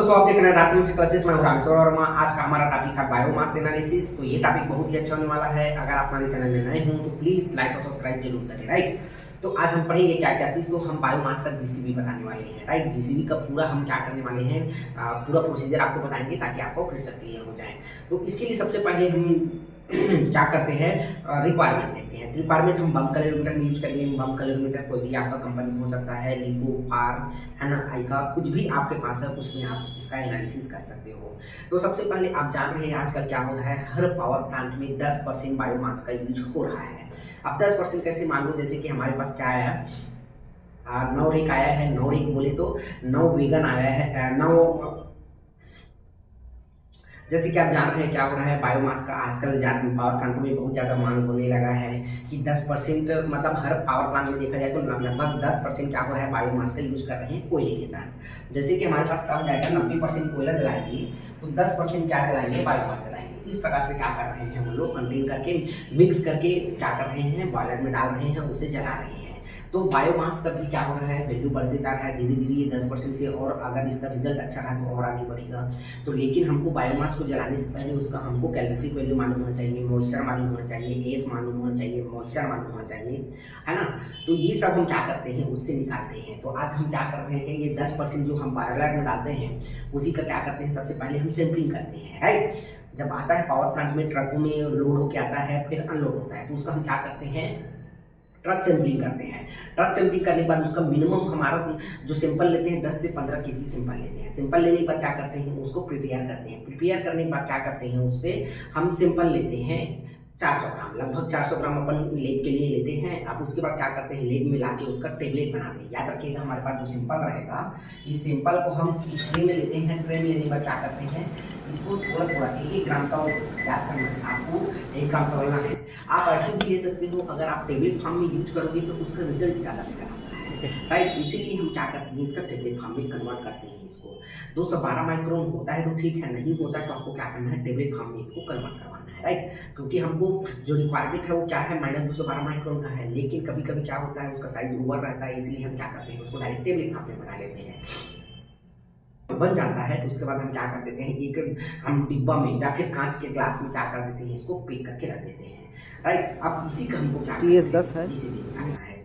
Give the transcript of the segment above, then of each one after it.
दोस्तों, आप देख रहे हैं रात में क्लासेस में रामेश्वर वर्मा। आज का हमारा टॉपिक है बायोमास एनालिसिस। तो ये टॉपिक बहुत ही अच्छा होने वाला है। अगर आप हमारे चैनल में नए हों तो प्लीज लाइक और सब्सक्राइब जरूर करें, राइट। तो आज हम पढ़ेंगे क्या क्या चीज़। तो हम बायोमास का जीसीबी बताने वाले हैं, राइट। जीसीबी का पूरा हम क्या करने वाले हैं, पूरा प्रोसीजर आपको बताएंगे ताकि आपको क्रिस्टल क्लियर हो जाए। तो इसके लिए सबसे पहले हम क्या करते हैं, रिक्वायरमेंट देखते हैं। रिक्वायरमेंट हम बम कैलोरीमीटर में यूज करेंगे। बम कैलोरीमीटर कोई भी आपका कंपनी हो सकता है, लिको, फार, है ना, आइका, कुछ भी आपके पास है उसमें आप इसका एनालिसिस कर सकते हो। तो सबसे पहले आप जान रहे हैं आजकल क्या हो रहा है, हर पावर प्लांट में 10% बायोमास का यूज हो रहा है। अब 10% कैसे मान लो, जैसे कि हमारे पास क्या आया, 9 रेक आया है। 9 रेक बोले तो 9 वेगन आया है, 9, जैसे कि आप जान रहे हैं क्या हो रहा है, बायोमास का आजकल पावर प्लांट में बहुत ज़्यादा मांग होने लगा है कि 10%, मतलब हर पावर प्लांट में देखा जाए तो लगभग 10% क्या हो रहा है, बायोमास का यूज कर रहे हैं कोयले के साथ। जैसे कि हमारे पास क्या हो जाएगा, 90% कोयला जलाएंगे तो 10% क्या जलाएंगे, बायोमास जलाएंगे। इस प्रकार से क्या कर रहे हैं हम लोग, कंटेन करके मिक्स करके क्या कर रहे हैं, बॉयलर में डाल रहे हैं, उसे जला रहे हैं। तो बायोमास का भी क्या हो रहा है, वैल्यू बढ़ते जा रहा है धीरे धीरे, ये 10% से, और अगर इसका रिजल्ट अच्छा रहा तो और आगे बढ़ेगा। तो लेकिन हमको बायोमास को जलाने से पहले उसका हमको कैलोरीफिक वैल्यू मालूम होना चाहिए, मॉइस्चर मालूम होना चाहिए, एस मालूम होना चाहिए, मॉइस्चर मालूम होना चाहिए, है ना। तो ये सब हम क्या करते हैं, उससे निकालते हैं। तो आज हम क्या कर रहे हैं, ये 10% जो हम बॉयलर में डालते हैं उसी का क्या करते हैं, सबसे पहले हम सैंपलिंग करते हैं, राइट। जब आता है पावर प्लांट में, ट्रकों में लोड होकर आता है, फिर अनलोड होता है, तो उसका हम क्या करते हैं, ट्रक सैंपलिंग करते हैं। ट्रक सैंपलिंग करने के बाद उसका मिनिमम हमारा जो सैंपल लेते हैं 10 से 15 केजी सैंपल लेते हैं। सैंपल लेने के बाद क्या करते हैं, उसको प्रिपेयर करते हैं। प्रिपेयर करने के बाद क्या करते हैं, उससे हम सैंपल लेते हैं 400 ग्राम, लगभग 400 ग्राम अपन लेब के लिए लेते हैं। अब उसके बाद क्या करते हैं, लेब में लाके उसका टेबलेट बनाते हैं। याद रखिएगा हमारे पास जो सैंपल रहेगा, इस सैंपल को हम इस ट्रे में लेते हैं। ट्रे में लेने के बाद क्या करते हैं, इसको थोड़ा थोड़ा 1 ग्राम का याद करना है आपको, 1 ग्राम तौलना है। आप ऐसे भी ले सकते हो, अगर आप टेबलेट फॉर्म में यूज करोगे तो उसका रिजल्ट ज़्यादा बेटर आता है, राइट। इसीलिए हम क्या करते हैं, इसका टेबलेट फॉर्म में कन्वर्ट करते हैं इसको। 212 माइक्रोन होता है तो ठीक है, नहीं होता है तो आपको क्या करना है, टेबलेट फॉर्म में इसको कन्वर्ट करवाना है, राइट। क्योंकि हमको जो रिक्वायरमेंट है वो क्या है, -212 माइक्रोन का है। लेकिन कभी कभी क्या होता है, उसका साइज ओवर रहता है, इसलिए हम क्या करते हैं, उसको डायरेक्ट टेबलेट फॉर्म में बना लेते हैं। बन जाता है तो उसके बाद हम क्या कर देते हैं, एक हम डिब्बा में या फिर कांच के ग्लास में क्या कर देते हैं, इसको पैक करके रख देते हैं, राइट। अब इसी का हमको क्या PS10 है।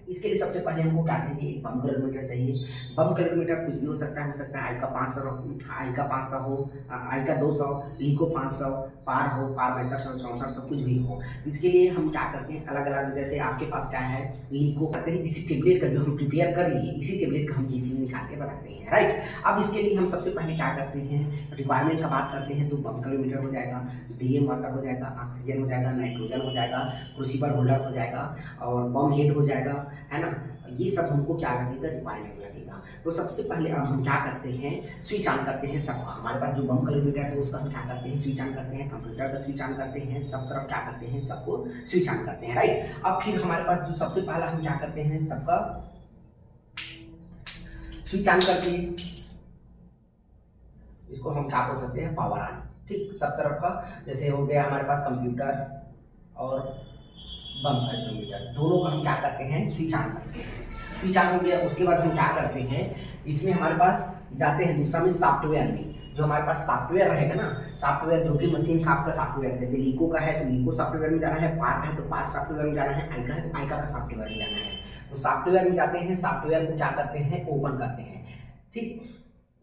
इसके लिए सबसे पहले हमको क्या चाहिए, एक बम कैलोरीमीटर चाहिए। बम कैलोरीमीटर कुछ भी हो सकता है आइका 500, आइका 500 हो, आइका 200, लिको 500, पार हो, पार 6200, 6400, कुछ भी हो। इसके लिए हम क्या करते हैं, अलग अलग, जैसे आपके पास क्या है, लिको करते हैं। इसी टेबलेट का जो हम प्रिपेयर कर लिए, इसी टेबलेट का हम जीसीबी निकाल के बताते हैं, राइट। अब इसके लिए हम सबसे पहले क्या करते हैं, रिक्वायरमेंट का बात करते हैं। तो बम कैलोरीमीटर हो जाएगा, डीएम वाटर हो जाएगा, ऑक्सीजन हो जाएगा, नाइट्रोजन हो जाएगा, क्रूसिबल होल्डर हो जाएगा, और बम हेड हो जाएगा, है ना। ये सब हमको क्या लगेगा, रिक्वायरमेंट लगेगा। तो सबसे पहले अब हम क्या करते हैं, स्विच ऑन करते हैं सबका। हमारे पास जो बम कैलोरीमीटर है उसका हम क्या करते हैं, स्विच ऑन करते हैं। कंप्यूटर का स्विच ऑन करते हैं, सब तरफ क्या करते हैं, सबको स्विच ऑन करते हैं, राइट। अब फिर हमारे पास जो सबसे पहला हम क्या करते हैं, सबका स्विच ऑन करते हैं। इसको हम क्या बोल सकते हैं, पावर ऑन, ठीक। सब तरफ का, जैसे हो गया हमारे पास कंप्यूटर और बम कैलोरीमीटर, दोनों का हम क्या करते हैं, स्विच ऑन करते हैं। स्विच ऑन हो गया, उसके बाद हम क्या करते हैं, इसमें हमारे पास जाते हैं दूसरा में, सॉफ्टवेयर में। जो हमारे पास सॉफ्टवेयर रहेगा ना, सॉफ्टवेयर जो भी मशीन का आपका सॉफ्टवेयर, जैसे लिको का है तो लिको सॉफ्टवेयर में जाना है, पार का है तो पार सॉफ्टवेयर में जाना है, आइका है तो आइका का सॉफ्टवेयर में जाना है। तो सॉफ्टवेयर में जाते हैं, सॉफ्टवेयर को क्या करते हैं, ओपन करते हैं, ठीक।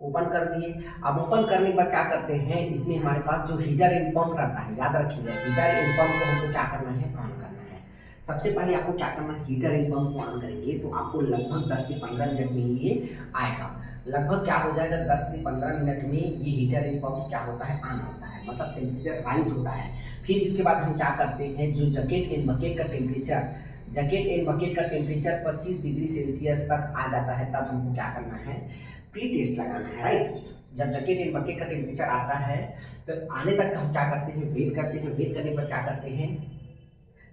ओपन कर दिए। अब ओपन करने के बाद क्या करते हैं, इसमें हमारे पास जो हीटर एंड पंप रहता है, याद रखिएगा, हीटर एंड पंप को हमको क्या करना है, ऑन करना है। सबसे पहले आपको क्या करना है, हीटर एंड पंप को ऑन करेंगे तो आपको लगभग 10 से 15 मिनट में ये आएगा। लगभग क्या हो जाएगा, 10 से 15 मिनट में ये हीटर एंड पंप क्या होता है, ऑन होता है, मतलब टेम्परेचर राइज होता है। फिर इसके बाद हम क्या करते हैं, जो जैकेट एंड बकेट का टेम्परेचर, जैकेट एंड बकेट का टेम्परेचर 25 डिग्री सेल्सियस तक आ जाता है, तब हमको क्या करना है, प्री टेस्ट लगाना है, राइट। जब जैकेट एंड बकेट का टेम्परेचर आता है तो आने तक हम क्या करते हैं, वेट करते हैं। वेट करने पर क्या करते हैं,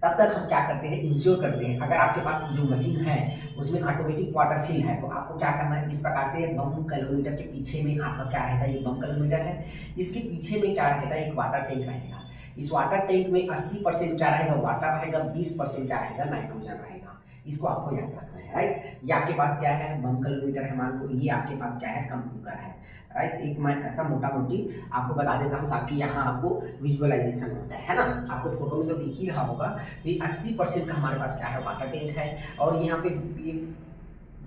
तब तक हम क्या करते हैं, इंश्योर करते हैं। अगर आपके पास जो मशीन है उसमें ऑटोमेटिक वाटर फिल है तो आपको क्या करना है, इस प्रकार से बम कैलोरीमीटर के पीछे में आपका क्या रहेगा, ये बम कैलोरीमीटर है, इसके पीछे में क्या रहेगा, एक वाटर टैंक रहेगा। इस वाटर टैंक में 80% क्या रहेगा, वाटर रहेगा, 20% क्या रहेगा, नाइट्रोजन रहेगा। इसको आपको याद रखना है, राइट। ये आपके पास क्या है, बम कैलकुलेटर है मान लो, ये आपके पास क्या है, कंप्यूटर है, राइट। एक मैं ऐसा मोटा मोटी आपको बता देता हूँ ताकि यहाँ आपको विजुअलाइजेशन हो जाए, है ना। आपको फोटो में तो दिख ही रहा होगा कि 80% का हमारे पास क्या है, वाटर टैंक है। और यहाँ पे ये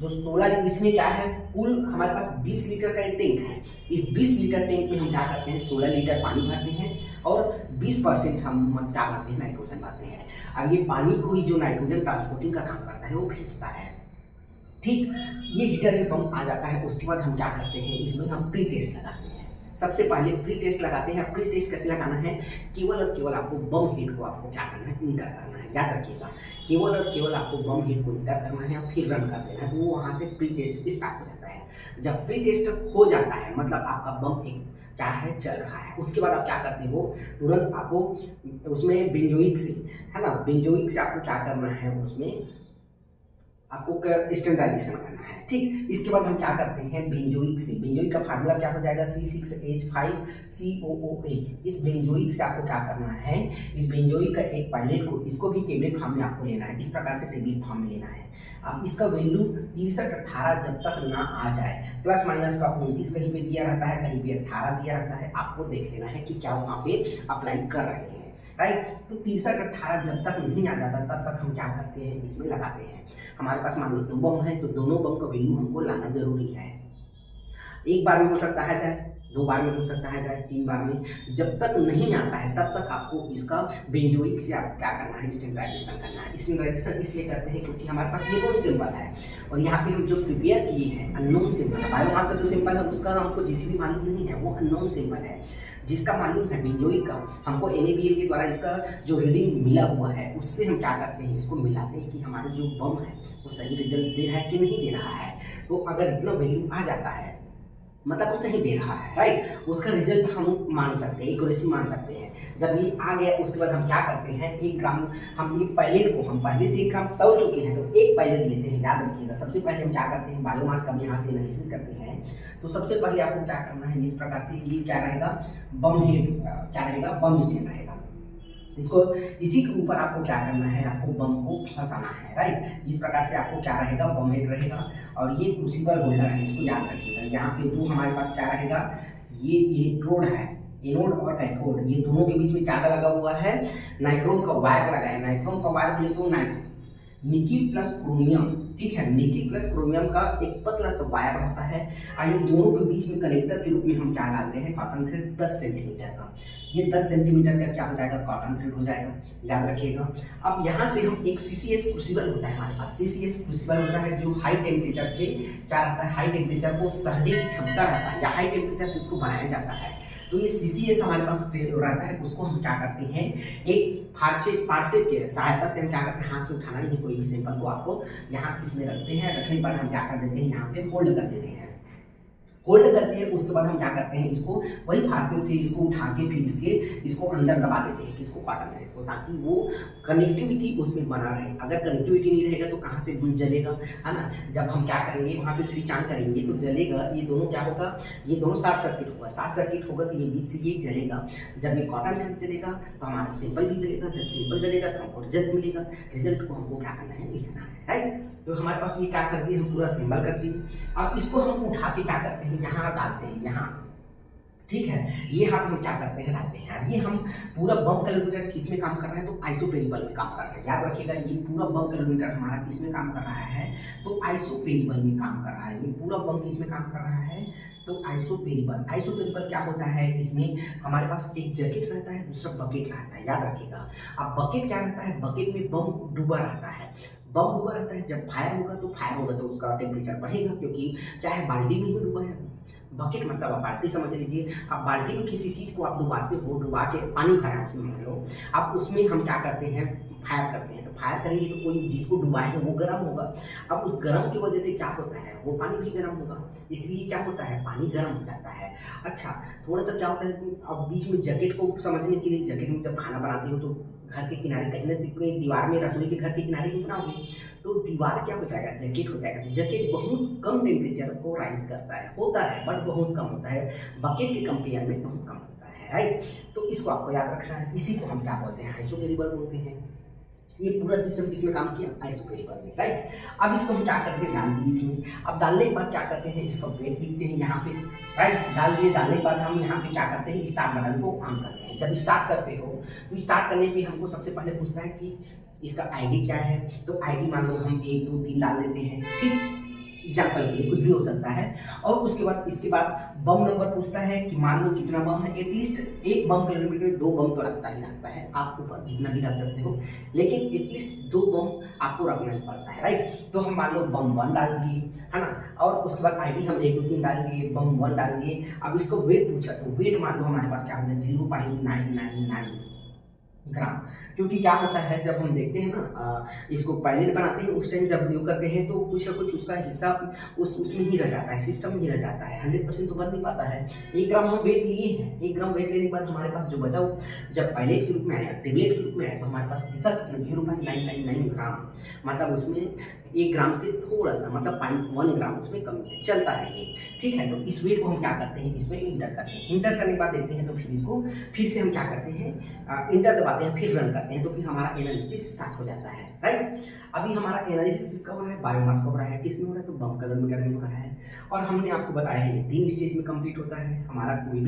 जो 16 इसमें क्या है, कुल हमारे पास 20 लीटर का एक टैंक है। इस 20 लीटर टैंक में हम क्या करते हैं, 16 लीटर पानी भरते हैं और 20% हम क्या भरते हैं, नाइट्रोजन भरते हैं। अब ये पानी को ही जो नाइट्रोजन ट्रांसपोर्टिंग का काम करता है वो भेजता है, ठीक। ये हीटर में पंप आ जाता है। उसके बाद हम क्या करते हैं, इसमें हम प्री टेस्ट लगाते हैं। सबसे पहले प्री टेस्ट लगाते हैं। प्री टेस्ट कैसे लगाना है, केवल और केवल आपको बम हेड को आपको क्या करना है, इंटर करना है, याद रखिएगा। केवल और केवल आपको बम हेड को इंटर करना है और फिर रन कर देना है, तो वो वहाँ से प्री टेस्ट स्टार्ट हो जाता है। जब प्री टेस्ट हो जाता है मतलब आपका बम एक क्या है, चल रहा है। उसके बाद आप क्या करते हो, तुरंत आपको उसमें बेंजोइक से, है ना, बेंजोइक से आपको क्या करना है, उसमें आपको स्टैंडर्डाइजेशन करना है, ठीक। इसके बाद हम क्या करते हैं, बेंजोइक से, बेंजोइक का फार्मूला क्या हो जाएगा, C6H5COOH। इस बेंजोइक से आपको क्या करना है, इस बेंजोइक का एक पायलेट को, इसको भी टेबलेट फॉर्म में आपको लेना है, इस प्रकार से टेबलेट फॉर्म में लेना है। अब इसका वैल्यू 63-18 जब तक ना आ जाए, प्लस माइनस का 29 कहीं पे दिया रहता है, कहीं पे 18 दिया रहता है, आपको देख लेना है कि क्या वहाँ पे अप्लाई कर रहे हैं, राइट। तो 63-18 जब तक नहीं आ जाता तब तक हम क्या करते हैं, इसमें लगाते हैं। हमारे पास मान लो 2 बम है तो दोनों बम का वैल्यू हमको लाना जरूरी है। एक बार में हो सकता है जाए, 2 बार में हो सकता है जाए, 3 बार में। जब तक नहीं आता है तब तक आपको इसका बेंजोइक से आप क्या करना है, स्टैंडर्डाइजेशन करना है। स्टैंडर्डाइजेशन इसलिए करते हैं क्योंकि हमारे पास ये कौन सिंपल है और यहाँ पे हम जो प्रिपेयर किए हैं अननोन सिंपल है। बायोमास का जो सिंपल है उसका हमको जिसकी भी मालूम नहीं है, वो अननोन सिंपल है। जिसका मालूम है बेंजोइक का, हमको NaBl के द्वारा इसका जो रीडिंग मिला हुआ है उससे हम क्या करते हैं, इसको मिलाते हैं कि हमारा जो बम है वो सही रिजल्ट दे रहा है कि नहीं दे रहा है। तो अगर इतना वैल्यू आ जाता है मतलब वो सही दे रहा है, राइट, उसका रिजल्ट हम मान सकते हैं, एक्यूरेसी मान सकते हैं। जब ये आ गया उसके बाद हम क्या करते हैं, 1 ग्राम हम एक पायलेट को, हम पहले से 1 ग्राम तल चुके हैं तो एक पायलेट लेते हैं, याद रखिएगा। सबसे पहले हम क्या करते हैं, बायोमास का यहाँ से एनालिसिस करते हैं। तो सबसे पहले आपको क्या करना है, इस प्रकार से ये क्या रहेगा, बम हेड क्या रहेगा, बम स्टैंड रहेगा। इसको इसी के ऊपर आपको क्या करना है, आपको बम को फंसाना है, राइट। इस प्रकार से आपको क्या रहेगा, बम हेड रहेगा और ये क्रूसिबल होल्डर है, इसको याद रखिएगा। यहाँ पे 2 हमारे पास क्या रहेगा, ये इलेक्ट्रोड है, एनोड और कैथोड, ये दोनों के बीच में क्या लगा हुआ है, नाइट्रोन का वायर लगा है। नाइट्रोन का वायर बोले तो निकिल प्लस क्रोमियम, ठीक है, निकिल प्लस क्रोमियम का एक पतला सा वायर रहता है और ये दोनों के बीच में कनेक्टर के रूप में हम क्या डालते हैं, कॉटन थ्रेड 10 सेंटीमीटर का। ये 10 सेंटीमीटर का क्या हो जाएगा, कॉटन थ्रेड हो जाएगा, याद रखिएगा। अब यहाँ से हम एक CCS क्रूसिबल होता है हमारे पास, CCS क्रूसिबल होता है जो हाई टेम्परेचर से क्या रहता है, हाई टेम्परेचर को सहने की क्षमता रहता है या हाई टेम्परेचर से उसको बनाया जाता है। तो ये CCS हमारे पास रहता है, उसको हम क्या करते हैं, एक फारसे के सहायता से हम क्या करते हैं, हाथ से उठाना नहीं, कोई भी सैंपल को आपको यहाँ इसमें रखते हैं, रखने के बाद हम क्या कर देते हैं, यहाँ पे होल्ड कर देते हैं। होल्ड करते हैं उसके बाद हम क्या करते हैं, इसको वही फारसे से इसको उठा के फिर इसको अंदर दबा देते हैं, किसको, कॉटन थ्रेड को, ताकि वो कनेक्टिविटी उसमें बना रहे। अगर कनेक्टिविटी नहीं रहेगा तो कहाँ से जलेगा, है ना। जब हम क्या करेंगे, वहाँ से स्विच ऑन करेंगे तो जलेगा, ये दोनों क्या होगा, ये दोनों शॉर्ट सर्किट होगा। शॉर्ट सर्किट होगा तो ये बीच से ये जलेगा। जब ये कॉटन थ्रेड जलेगा तो हमारा सैंपल भी जलेगा। जब सैंपल जलेगा तो हमको रिजल्ट मिलेगा। रिजल्ट को हमको क्या करना है, लिखना है, राइट। तो हमारे पास ये क्या कर दिए, हम पूरा सिंबल कर दिए। अब इसको हम उठा के क्या करते हैं, यहाँ डालते हैं, यहाँ, ठीक है। ये हम क्या करते हैं, डालते हैं। ये हम पूरा बम कैलकुलेटर किस में काम कर रहा है, तो आइसोपेरिबल में काम कर रहा है, याद रखिएगा। ये पूरा बम कैलकुलेटर हमारा किस में काम कर रहा है, तो आइसोपेरिबल में काम कर रहा है। ये पूरा बम किस में काम कर रहा है, तो आइसोपेरिबल। आइसोपेरिबल क्या होता है, इसमें हमारे पास एक जैकेट रहता है, दूसरा बकेट रहता है, याद रखिएगा। अब बकेट क्या रहता है, बकेट में बम डूबा रहता है, बम डूबा रहता है। जब फायर होगा तो उसका टेम्परेचर बढ़ेगा, क्योंकि क्या है, बाल्टी में ही डूबा है। बकेट मतलब आप बाल्टी समझ लीजिए। आप बाल्टी में किसी चीज़ को आप डुबाते हो, डुबा के पानी भरा है उसमें मान लो, अब उसमें हम क्या करते हैं, फायर करते हैं। तो फायर करेंगे तो कोई जिसको डुबाए हैं वो गर्म होगा। अब उस गर्म की वजह से क्या होता है, वो पानी भी गर्म होगा, इसलिए क्या होता है, पानी गर्म हो जाता है। अच्छा, थोड़ा सा क्या होता है कि अब बीच में जैकेट को समझने के लिए, जैकेट में जब खाना बनाते हो तो घर के किनारे कहीं ना कहीं दीवार में, रसोई के घर के किनारे ही बनाओगे तो दीवार क्या हो जाएगा, जैकेट हो जाएगा। जैकेट बहुत कम टेम्परेचर को राइज करता है, होता है बट बहुत कम होता है, बकेट के कंपेयर में बहुत कम होता है, राइट। तो इसको आपको याद रखना है। इसी को हम क्या बोलते हैं, आइसोपेरिबल बोलते हैं। ये पूरा सिस्टम किसमें काम किया, आइसोपेरिकल में, राइट। अब इसको हम क्या करते हैं, डाल दिए इसमें। अब डालने के बाद क्या करते हैं, इसका वेट लिखते हैं यहाँ पे, राइट। डाल दिए, डालने के बाद हम यहाँ पे क्या करते हैं, स्टार्ट बटन को ऑन करते हैं। जब स्टार्ट करते हो तो स्टार्ट करने पे हमको सबसे पहले पूछता है कि इसका आईडी क्या है, तो आईडी मान लो हम 1 2 3 डाल देते हैं, ठीक, एग्जाम्पल के लिए कुछ भी हो सकता है। और उसके बाद इसके बाद बम नंबर पूछता है कि मान लो कितना बम है, एटलीस्ट एक बम किलोमीटर में 2 बम तो रखता ही रखता है, आप ऊपर जितना भी रख सकते हो, लेकिन एटलीस्ट 2 बम आपको रखना ही पड़ता है, राइट। तो हम मान लो बम 1 डाल दिए, है ना, और उसके बाद आईडी हम 1 2 3 डाल दिए, बम 1 डाल दिए। अब इसको वेट पूछा, तो वेट मान लो हमारे पास क्या होगा, 0.999 ग्राम। क्योंकि क्या होता है जब हम देखते हैं ना इसको पायलट बनाते हैं, उस टाइम जब व्यू करते हैं तो कुछ ना कुछ उसका हिस्सा उसमें ही रह जाता है, सिस्टम में ही रह जाता है, 100% तो बन नहीं पाता है। 1 ग्राम हम वेट लिए हैं, 1 ग्राम वेट लेने के बाद हमारे पास जो बचा जब पायलट के रूप में आया, टेबलेट के रूप में आया, तो हमारे पास दिखा 0.999 ग्राम, मतलब उसमें 1 ग्राम से थोड़ा सा, मतलब 0.1 ग्राम उसमें कमी है, चलता है ये, ठीक है। तो इस वेट को हम क्या करते हैं, इसमें इंटर करते हैं। इंटर करने के बाद देखते हैं तो फिर इसको फिर से हम क्या करते हैं, इंटर दबाते हैं, फिर रन करते हैं, तो फिर हमारा एनालिसिस स्टार्ट हो जाता है, राइट। अभी हमारा एनालिसिस किसका हो रहा है, बायोमास का हो रहा है, किसमें हो रहा है, तो बम कैलोरीमीटर में हो रहा है। और हमने आपको बताया है 3 स्टेज में कंप्लीट होता है हमारा, कोई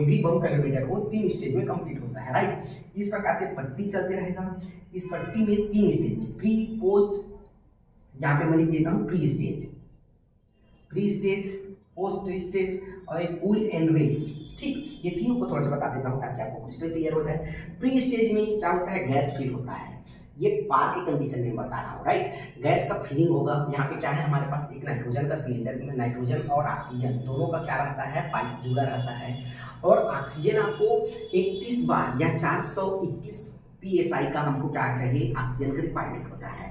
भी बम कैलोरीमीटर हो 3 स्टेज में कंप्लीट होता है, राइट। इस प्रकार से पट्टी चलते रहेगा। इस पट्टी में 3 स्टेज में, प्री पोस्ट, यहाँ पे मैं लिख देता हूँ प्री स्टेज, पोस्ट स्टेज और एक कूल एंड रेंज, ठीक। ये तीनों को थोड़ा सा बता देता हूँ ताकि आपको क्रिस्टल क्लियर हो जाए। प्री स्टेज में क्या होता है, गैस फिल होता है, ये पार की कंडीशन में बता रहा हूँ, राइट। गैस का फिलिंग होगा, यहाँ पे क्या है हमारे पास एक नाइट्रोजन का सिलेंडर में नाइट्रोजन और ऑक्सीजन दोनों का क्या रहता है, पाइप जुड़ा रहता है। और ऑक्सीजन आपको 31 बार या 421 पीएसआई का हमको क्या चाहिए, ऑक्सीजन का रिक्वायरमेंट होता है।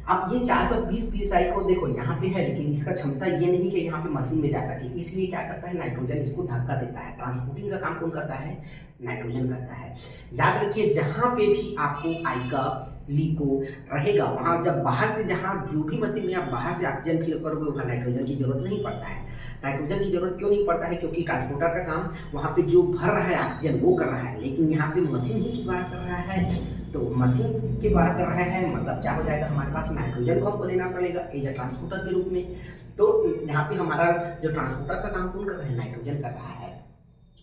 अब ये 420 पीएसआई को देखो यहाँ पे है, लेकिन इसका क्षमता ये नहीं कि यहाँ पे मशीन में जा सके, इसलिए क्या करता है, नाइट्रोजन इसको धक्का देता है। ट्रांसपोर्टिंग का काम कौन करता है, नाइट्रोजन करता है। याद रखिए जहाँ पे भी आपको आइका लिको रहेगा, वहाँ जब बाहर से, जहाँ जो भी मशीन में आप बाहर से ऑक्सीजन फिल करोगे वहाँ नाइट्रोजन की जरूरत नहीं पड़ता है। नाइट्रोजन की जरूरत क्यों नहीं पड़ता है, क्योंकि ट्रांसपोर्टर का काम वहाँ पे जो भर रहा है ऑक्सीजन वो कर रहा है, लेकिन यहाँ पे मशीन ही द्वारा कर रहा है। तो मशीन के द्वारा कर रहा है, मतलब क्या हो जाएगा, हमारे पास नाइट्रोजन को हमको लेना पड़ेगा एज अ ट्रांसपोर्टर के रूप में। तो यहाँ पे हमारा जो ट्रांसपोर्टर का काम कौन कर रहा है, नाइट्रोजन कर रहा है।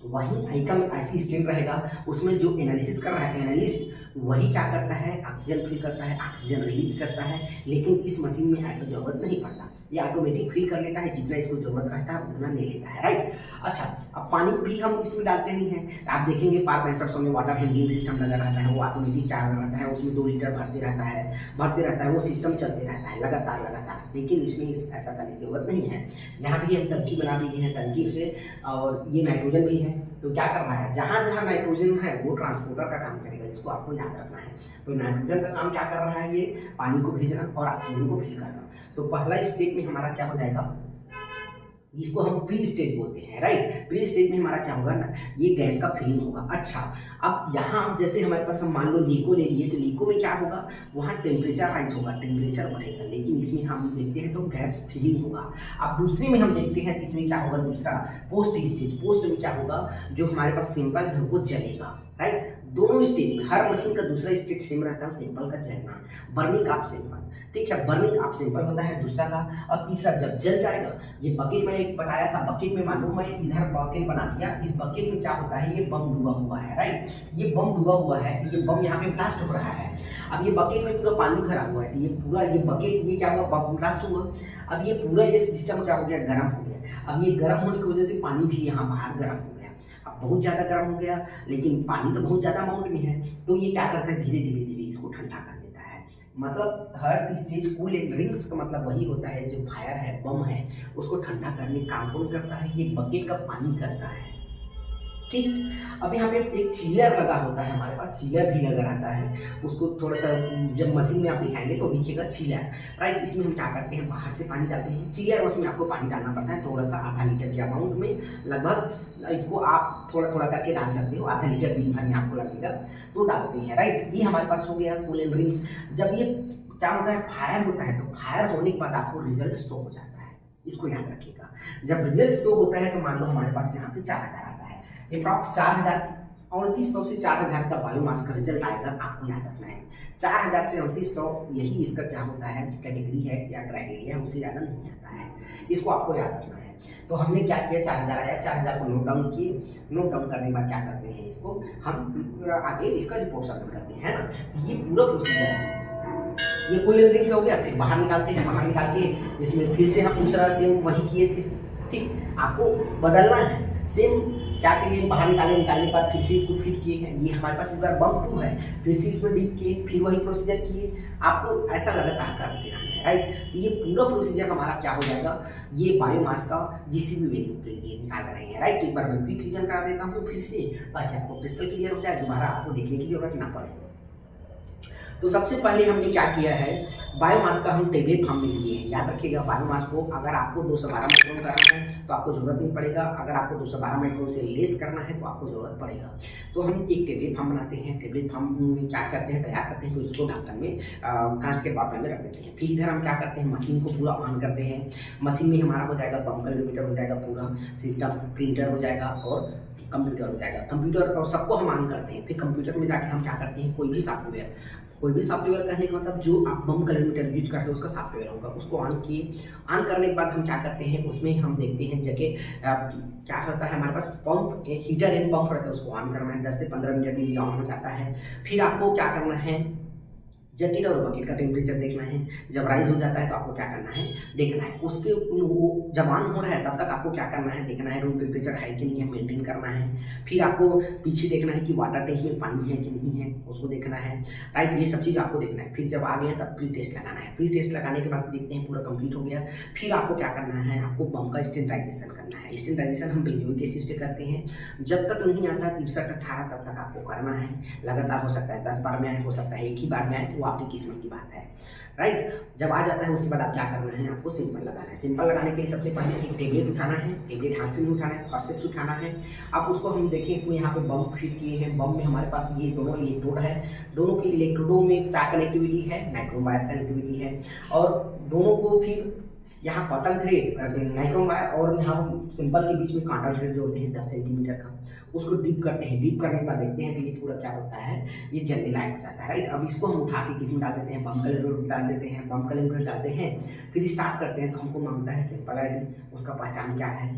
वहीं आइका में ऐसी स्टेट रहेगा, उसमें जो एनालिसिस कर रहा है एनालिस्ट, वही क्या करता है, ऑक्सीजन फिल करता है, ऑक्सीजन रिलीज करता है। लेकिन इस मशीन में ऐसा जरूरत नहीं पड़ता, ये ऑटोमेटिक फिल कर लेता है, जितना इसको जरूरत रहता है उतना ले लेता है, राइट। अच्छा, अब पानी भी हम इसमें डालते नहीं हैं, आप देखेंगे पार 6500 में वाटर हैंडलिंग सिस्टम लगा रहता है, वो ऑटोमेटिक क्या रहता है, उसमें 2 लीटर भरते रहता है, वो सिस्टम चलते रहता है लगातार। लेकिन इसमें ऐसा करने की जरूरत नहीं है। यहाँ भी हम टंकी बना दी है, टंकी से, और ये नाइट्रोजन भी है, तो क्या करना है, जहाँ जहाँ नाइट्रोजन है वो ट्रांसपोर्टर का काम करेगा, इसको आपको याद रखना है। तो नाइट्रोजन का काम क्या कर रहा है, ये पानी को भेजना और ऑक्सीजन को फिल करना। तो पहला स्टेज में हमारा क्या हो जाएगा, जिसको हम प्री स्टेज बोलते हैं, राइट। प्री स्टेज में हमारा क्या होगा ना, ये गैस का फिलिंग होगा। अच्छा, अब यहाँ जैसे हमारे पास हम मान लो लीको ले लिए, तो लीको में क्या होगा, वहाँ टेम्परेचर राइज होगा, टेम्परेचर बढ़ेगा, लेकिन इसमें हम देखते हैं तो गैस फिलिंग होगा। अब दूसरे में हम देखते हैं इसमें क्या होगा, दूसरा पोस्ट स्टेज, पोस्ट में क्या होगा, जो हमारे पास सिंपल है वो जलेगा, राइट। दोनों स्टेज में हर मशीन का दूसरा स्टेज सेम रहता है, सिंपल का जलना, बर्निंग ऑफ सिंपल, ठीक है, बर्निंग ऑफ सिंपल होता है दूसरा का। और तीसरा जब जल जाएगा, ये बकेट में एक बताया था, बकेट में मान लो मैं इधर बकेट बना दिया, इस बकेट में क्या होता है, ये बम डूबा हुआ है, राइट। ये बम डूबा हुआ है, तो ये बम यहाँ पे ब्लास्ट हो रहा है। अब ये बकेट में पूरा पानी भरा हुआ है, तो ये पूरा ये बकेट में क्या हुआ, बम ब्लास्ट हुआ। अब ये पूरा ये सिस्टम क्या हो गया, गर्म हो गया। अब ये गर्म होने की वजह से पानी भी यहाँ बाहर गर्म हो गया, अब बहुत ज़्यादा गर्म हो गया, लेकिन पानी तो बहुत ज़्यादा अमाउंट में है, तो ये क्या करता है, धीरे धीरे इसको ठंडा कर देता है। मतलब हर स्टेज कूल एंड ड्रिंक्स का मतलब वही होता है, जो फायर है, बम है, उसको ठंडा करने का काम कौन करता है, ये बकेट का पानी करता है, ठीक। अब यहाँ पे एक चिलर लगा होता है, हमारे पास चिलर भी लगा रहता है, उसको थोड़ा सा जब मशीन में आप दिखाएंगे तो दिखेगा चिलर, राइट। इसमें हम क्या करते हैं, बाहर से पानी डालते हैं, चिलर उसमें आपको पानी डालना पड़ता है थोड़ा सा, आधा लीटर के अमाउंट में लगभग, इसको आप थोड़ा थोड़ा करके डाल सकते हो, आधा लीटर दिन भर में आपको लगेगा तो डालते हैं, राइट। ये हमारे पास हो गया कूल एंड ड्रिंक्स। जब ये क्या होता है, फायर होता है, तो फायर होने के बाद आपको रिजल्ट शो हो जाता है, इसको याद रखिएगा। जब रिजल्ट शो होता है तो मान लो हमारे पास यहाँ पे 4000 आता है, अप्रॉक्स 3800 से 4000 का बायोमास का रिजल्ट आएगा, आपको याद रखना है। 4000 से 3800 यही इसका क्या होता है, कैटेगरी है या क्राइटेरिया है, उससे ज़्यादा नहीं आता है, इसको आपको याद रखना है। तो हमने क्या किया, 4000 आया, 4000 को नोट डाउन किए। नोट डाउन करने के बाद क्या करते हैं, इसको हम आगे इसका रिपोर्ट सबमिट करते हैं, है ना। ये पूरा प्रोसीजर है। ये कुल एवरेज से हो गया, फिर बाहर निकालते हैं, बाहर निकाल के इसमें फिर से हम दूसरा सेम वही किए थे। ठीक, आपको बदलना है, सेम क्या करिए, बाहर निकालने के बाद फिर से इसको फिट किए हैं। ये हमारे पास इस बार बम 2 है, फिर से इसमें डिप किए, फिर वही प्रोसीजर किए। आपको ऐसा लगातार करते रहना है, राइट। तो ये पूरा प्रोसीजर हमारा क्या हो जाएगा, ये बायोमास का जीसीबी वैल्यू के लिए निकाल रहे हैं, राइट। एक बार मैं क्विक रीजन करा देता हूँ फिर से, ताकि आपको क्रिस्टल क्लियर हो जाए, दोबारा आपको देखने की जरूरत ना पड़े। तो सबसे पहले हमने क्या किया है, बायोमास का हम टेबलेट फॉर्म में लिए हैं। याद रखिएगा, बायोमास को अगर आपको 212 माइक्रोन करना है तो आपको जरूरत नहीं पड़ेगा, अगर आपको 212 माइक्रोन से लेस करना है तो आपको जरूरत पड़ेगा। तो हम एक टेबलेट फॉर्म बनाते हैं। टेबलेट फॉर्म में क्या करते हैं, तैयार करते हैं, तो उसको ढक्कन में कांच के बॉटल में रख देते हैं। फिर इधर हम क्या करते हैं, मशीन को पूरा ऑन करते हैं। मशीन में हमारा हो जाएगा बम कैलकुलेटर हो जाएगा, पूरा सिस्टम प्रिंटर हो जाएगा और कंप्यूटर हो जाएगा। कंप्यूटर और सबको हम ऑन करते हैं। फिर कंप्यूटर में जाके हम क्या करते हैं, कोई भी सॉफ्टवेयर कहने का मतलब जो आप बम कैलकुलेटर यूज करते हैं उसका सॉफ्टवेयर होगा, उसको ऑन किए। ऑन करने के बाद हम क्या करते हैं, उसमें हम देखते हैं जगह क्या होता है, हमारे पास पंप, एक हीटर एंड पंप रहता है, उसको ऑन करना है। 10 से 15 मिनट में ये ऑन हो जाता है। फिर आपको क्या करना है, जैकेट और बकेट का टेम्परेचर देखना है। जब राइज हो जाता है तो आपको क्या करना है, देखना है। उसके वो जब ऑन हो रहा है तब तक आपको क्या करना है, देखना है रूम टेम्परेचर है कि नहीं है, मेंटेन करना है। फिर आपको पीछे देखना है कि वाटर टैंक में पानी है कि नहीं है, उसको देखना है, राइट। ये सब चीज़ आपको देखना है। फिर जब आ गया तब प्री टेस्ट लगाना है। प्री टेस्ट लगाने के बाद देखते हैं पूरा कंप्लीट हो गया। फिर आपको क्या करना है, आपको बम का स्टैंडर्डाइजेशन करना है। स्टैंडर्डाइजेशन हम बेंजोइक एसिड से करते हैं। जब तक नहीं आता 63-18 तब तक आपको करना है। लगातार हो सकता है 10 बार में आए, हो सकता है एक ही बार में आए, तो आपकी किस्मत की बात है, राइट। जब आ जाता है उसके बाद आप क्या करना है, आपको सिंपल लगाना है। सिंपल लगाने के लिए सबसे पहले एक टेबलेट उठाना है। टेबलेट हाथ से नहीं उठाना है, फॉर्सेप्स उठाना है। अब उसको हम देखें तो यहाँ पे बम फिट किए हैं। बम में हमारे पास ये दोनों इलेक्ट्रोड है। दोनों के इलेक्ट्रोडों में क्या कनेक्टिविटी है, नाइक्रोम वायर कनेक्टिविटी है। और दोनों को फिर यहाँ कॉटन थ्रेड, नाइक्रोम वायर और यहाँ सिंपल के बीच में कॉटन थ्रेड जो होते हैं 10 सेंटीमीटर का, उसको डीप करते हैं। डीप करने के बाद देखते हैं तो ये पूरा क्या होता है, ये जलने लायक हो जाता है, राइट। अब इसको हम उठा के किसमें डाल देते हैं, बम कैलकुलेटर डाल देते हैं। बम कैलकुलेटर डालते हैं, फिर स्टार्ट करते हैं तो हमको मांगता है सिंपल आईडी, उसका पहचान क्या है,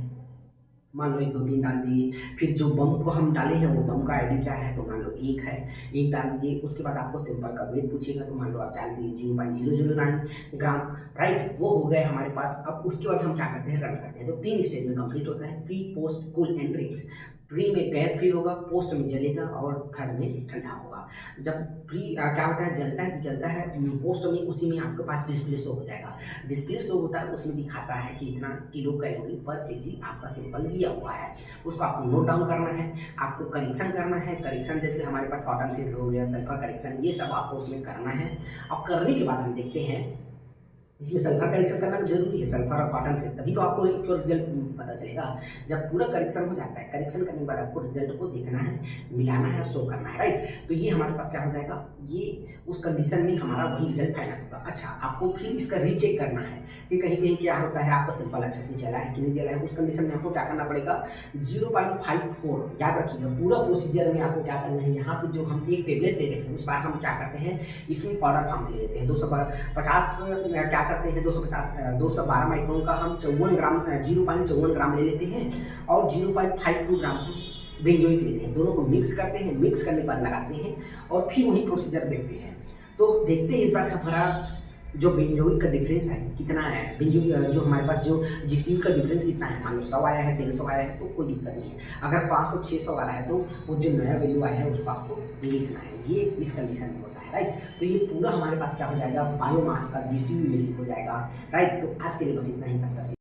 मान लो 1 2 3 डाल दिए। फिर जो बम को हम डाले हैं वो बम का आईडी क्या है, तो मान लो 1 है, 1 डाल दिए। उसके बाद आपको सिंपल का वेट पूछेगा, तो मान लो आप डाल दिए 0.009 ग्राम, राइट। वो हो गए हमारे पास। अब उसके बाद हम क्या करते हैं, रन करते हैं। तो 3 स्टेज में कंप्लीट होता है, pre post cool and rings. Pre में गैस फ्री होगा, पोस्ट में जलेगा और थर्ड में ठंडा होगा। जब प्री क्या होता है, जलता है पोस्ट में, उसी में आपके पास डिस्प्ले शो हो जाएगा। डिस्प्ले शो होता है, उसमें दिखाता है कि इतना किलो कैलोरी पर केजी आपका सिंपल दिया हुआ है। उसको आपको नोट डाउन करना है, आपको करेक्शन करना है। करेक्शन जैसे हमारे पास कॉटन थ्रेड हो गया, सल्फर करेक्शन, ये सब आपको उसमें करना है। अब करने के बाद हम देखते हैं, इसमें सल्फर करेक्शन करना जरूरी है, सल्फर और कॉटन थ्रेड, तभी तो आपको एक रिजल्ट पता चलेगा। जब पूरा करेक्शन हो जाता है, करेक्शन करने के बाद आपको रिजल्ट को देखना है, मिलाना है और शो करना है, राइट। तो ये हमारे पास क्या हो जाएगा, ये उस कंडीशन में हमारा वही रिजल्ट फाइनल होगा। अच्छा, आपको फिर इसका रीचेक करना है कि कहीं कहीं क्या होता है, आपका सिंपल अच्छे से चला है कि नहीं चला है। उस कंडीशन में आपको क्या करना पड़ेगा, 0.54, याद रखिएगा पूरा प्रोसीजर में आपको क्या करना है। यहाँ पे जो हम एक टेबलेट ले रहे थे, उस बार हम क्या करते हैं, इसमें पाउडर फॉर्म ले लेते हैं। 250 क्या करते हैं, 212 माइक्रोन का हम 54 ग्राम 0.54 ग्राम ले लेते हैं और 0.52 ग्राम बेंजोइक लेते हैं। दोनों को मिक्स करते हैं, मिक्स करने के बाद लगाते हैं और फिर वही प्रोसीजर देखते हैं। तो देखते हैं इस बार हमारा जो बेंजोइक का डिफरेंस है कितना है, बेंजोइक जो हमारे पास जो जीसीबी का डिफरेंस कितना है। मान लो 100 आया है, 150 आया है, तो कोई दिक्कत नहीं है। अगर 500 600 आ रहा है तो वो जो नया वैल्यू आया है उसको आपको लिखना है। ये इस कंडीशन में होता है, राइट। तो ये पूरा हमारे पास क्या हो जाएगा, बायोमास का जीसीबी वैल्यू हो जाएगा, राइट। तो आज के लिए बस इतना ही तक।